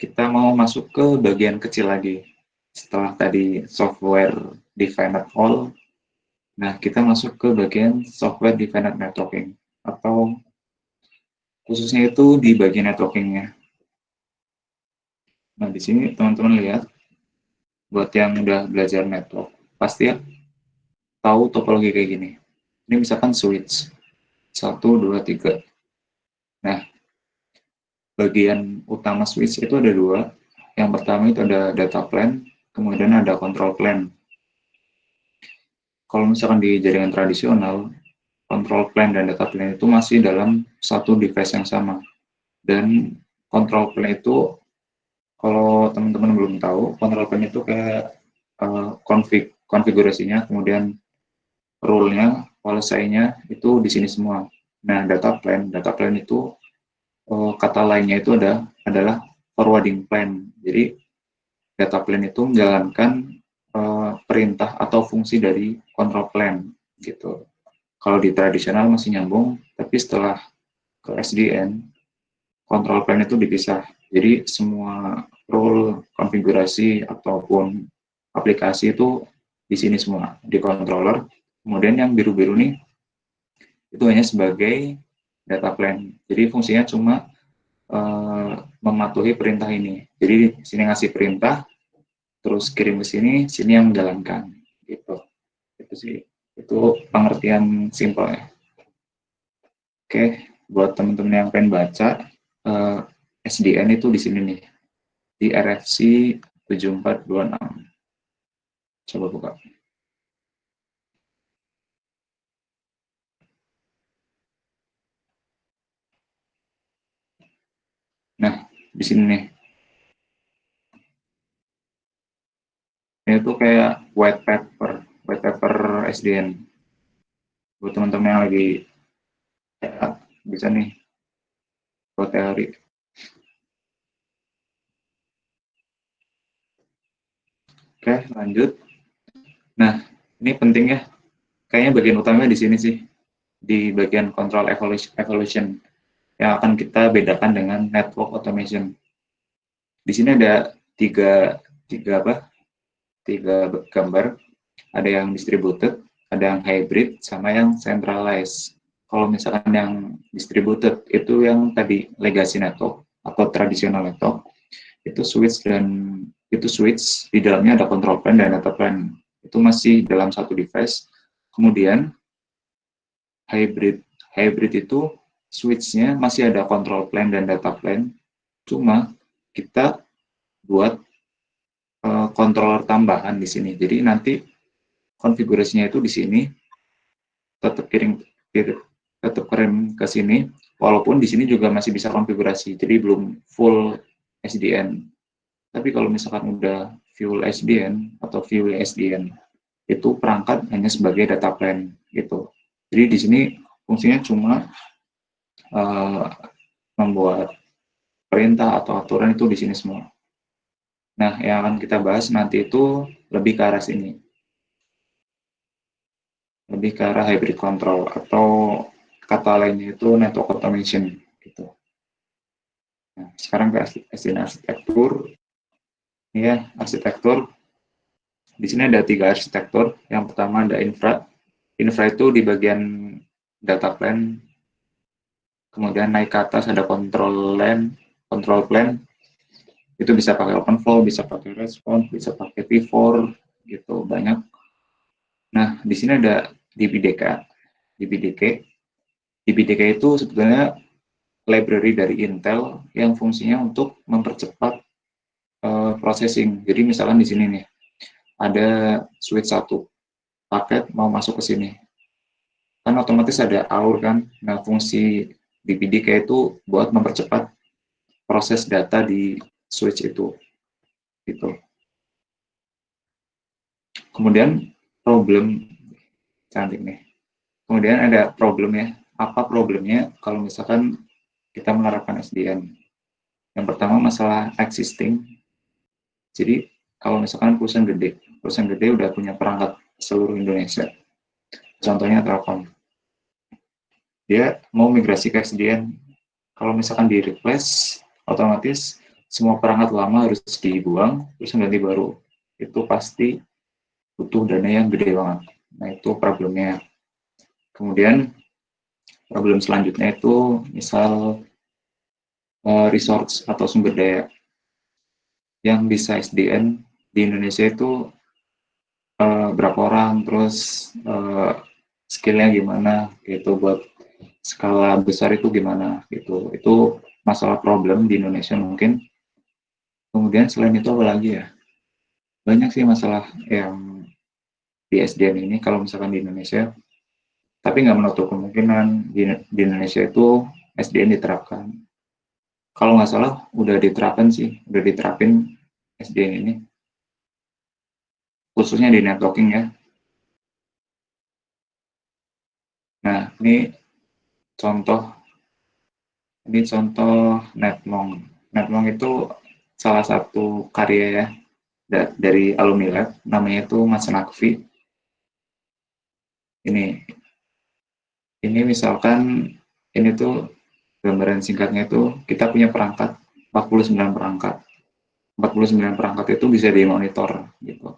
kita mau masuk ke bagian kecil lagi. Setelah tadi software defined all, nah kita masuk ke bagian software defined networking, atau khususnya itu di bagian networkingnya. Nah di sini teman-teman lihat, buat yang udah belajar network, pasti ya tahu topologi kayak gini. Ini misalkan switch 1, 2, 3. Nah, bagian utama switch itu ada dua. Yang pertama itu ada data plan, kemudian ada control plan. Kalau misalkan di jaringan tradisional, control plan dan data plan itu masih dalam satu device yang sama. Dan control plan itu, kalau teman-teman belum tahu, control plan itu kayak konfigurasinya, kemudian rule-nya, policy-nya itu di sini semua. Nah, data plan itu kata lainnya itu adalah forwarding plan. Jadi data plan itu menjalankan perintah atau fungsi dari control plan gitu. Kalau di tradisional masih nyambung, tapi setelah ke SDN, control plan itu dipisah. Jadi semua role, konfigurasi ataupun aplikasi itu di sini semua di controller. Kemudian yang biru-biru nih itu hanya sebagai data plan. Jadi fungsinya cuma mematuhi perintah ini. Jadi di sini ngasih perintah, terus kirim ke sini, sini yang menjalankan. Gitu. Itu sih, itu pengertian simpel ya. Oke, buat teman-teman yang pengen baca, SDN itu di sini nih, di RFC 7426. Coba buka. Nah, di sini nih, ini tuh kayak white paper SDN. Buat teman-teman yang lagi ya, bisa nih buat teori. Oke, lanjut. Nah, ini penting ya. Kayaknya bagian utamanya di sini sih, di bagian control evolution yang akan kita bedakan dengan network automation. Di sini ada tiga gambar. Ada yang distributed, ada yang hybrid, sama yang centralized. Kalau misalkan yang distributed itu yang tadi legacy network atau traditional network, itu switch di dalamnya ada control plan dan data plan. Itu masih dalam satu device. Kemudian hybrid itu switch-nya masih ada control plan dan data plan, cuma kita buat controller tambahan di sini. Jadi nanti konfigurasinya itu di sini tetap kirim ke sini, walaupun di sini juga masih bisa konfigurasi. Jadi belum full SDN. Tapi kalau misalkan udah full SDN atau full SDN, itu perangkat hanya sebagai data plan gitu. Jadi di sini fungsinya cuma membuat perintah atau aturan itu di sini semua. Nah, yang akan kita bahas nanti itu lebih ke arah sini. Lebih ke arah hybrid control atau kata lainnya itu network automation gitu. Nah, sekarang ke arsitektur. Ya, arsitektur. Di sini ada 3 arsitektur. Yang pertama ada infra. Infra itu di bagian data plan. Kemudian naik ke atas ada control plan. Itu bisa pakai OpenFlow, bisa pakai Response, bisa pakai P4, gitu, banyak. Nah, di sini ada DBDK. DBDK itu sebetulnya library dari Intel yang fungsinya untuk mempercepat processing. Jadi misalkan di sini nih, ada switch 1, paket mau masuk ke sini. Kan otomatis ada AUR kan. Nah, fungsi DBDK itu buat mempercepat proses data di switch itu. Gitu. Kemudian problem, cantik nih. Kemudian ada problem ya. Apa problemnya kalau misalkan kita menerapkan SDN? Yang pertama masalah existing. Jadi kalau misalkan perusahaan gede udah punya perangkat seluruh Indonesia. Contohnya Telkom. Dia mau migrasi ke SDN. Kalau misalkan di request, otomatis semua perangkat lama harus dibuang terus ganti baru. Itu pasti butuh dana yang gede banget. Nah, itu problemnya. Kemudian problem selanjutnya itu misal resource atau sumber daya yang bisa SDN di Indonesia itu berapa orang, terus skillnya gimana gitu, buat skala besar itu gimana gitu. Itu masalah problem di Indonesia mungkin. Kemudian selain itu apa lagi ya, banyak sih masalah yang di SDN ini kalau misalkan di Indonesia, tapi nggak menutup kemungkinan di Indonesia itu SDN diterapkan. Kalau nggak salah udah diterapkan sih, udah diterapin SDN ini, khususnya di networking ya. Nah, contoh ini contoh Netmong. Netmong itu salah satu karya ya dari alumni lab, namanya itu Mas Nakfi. Ini misalkan ini tuh gambaran singkatnya itu kita punya perangkat 49 perangkat. 49 perangkat itu bisa dimonitor gitu.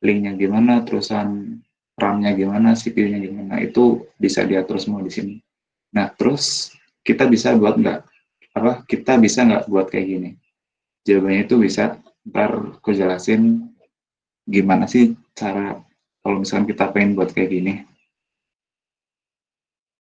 Linknya gimana, terusan RAM-nya gimana, CPU-nya gimana, itu bisa diatur semua di sini. Nah, terus kita bisa buat nggak, kita bisa nggak buat kayak gini? Jawabannya itu bisa. Ntar aku jelasin gimana sih cara kalau misalkan kita pengen buat kayak gini.